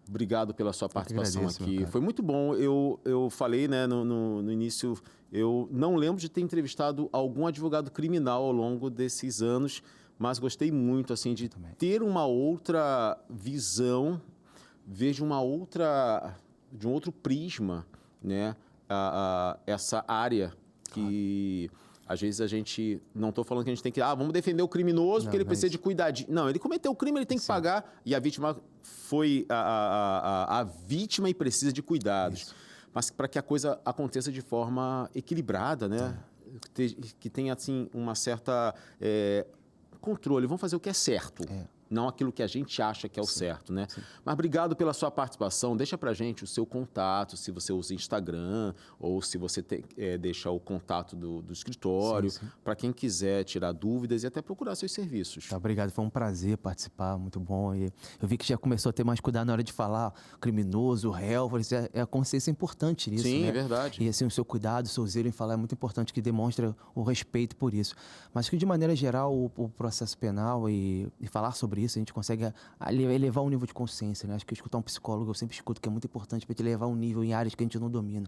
obrigado pela sua participação aqui. Foi muito bom. Eu falei, né, no início, eu não lembro de ter entrevistado algum advogado criminal ao longo desses anos, mas gostei muito assim, de ter uma outra visão, vejo de um outro prisma, né, essa área que... Às vezes a gente, não estou falando que a gente tem que, vamos defender o criminoso porque ele precisa de cuidadinho. Não, ele cometeu o crime, ele tem que pagar e a vítima foi a vítima e precisa de cuidados. Mas para que a coisa aconteça de forma equilibrada, né? Que tenha, assim, uma certa controle. Vamos fazer o que é certo. Não aquilo que a gente acha que é o certo, né? Mas obrigado pela sua participação. Deixa pra gente o seu contato, se você usa Instagram ou se você deixa o contato do escritório, para quem quiser tirar dúvidas e até procurar seus serviços. Obrigado, foi um prazer participar, muito bom. E eu vi que já começou a ter mais cuidado na hora de falar criminoso, réu, a consciência é importante nisso, Sim, né? é verdade. E assim, o seu cuidado, o seu zelo em falar é muito importante, que demonstra o respeito por isso. Mas que de maneira geral, o processo penal e falar sobre isso, a gente consegue elevar o nível de consciência, né? Acho que escutar um psicólogo, eu sempre escuto, que é muito importante para te elevar um nível em áreas que a gente não domina,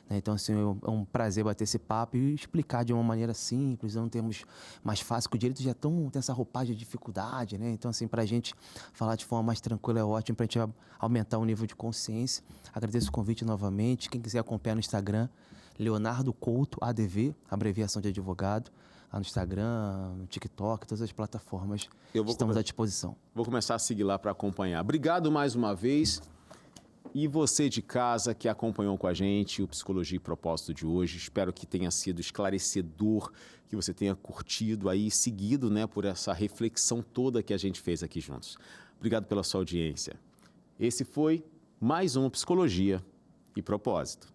né? Então, assim, é um prazer bater esse papo e explicar de uma maneira simples, não termos mais fácil, que o direito já tem essa roupagem de dificuldade, né? Então, assim, para a gente falar de forma mais tranquila é ótimo, para a gente aumentar o nível de consciência. Agradeço o convite novamente. Quem quiser acompanhar no Instagram, Leonardo Couto, ADV, abreviação de advogado, lá no Instagram, no TikTok, todas as plataformas, estamos à disposição. Vou começar a seguir lá para acompanhar. Obrigado mais uma vez. E você de casa que acompanhou com a gente o Psicologia e Propósito de hoje, espero que tenha sido esclarecedor, que você tenha curtido aí, seguido, né, por essa reflexão toda que a gente fez aqui juntos. Obrigado pela sua audiência. Esse foi mais um Psicologia e Propósito.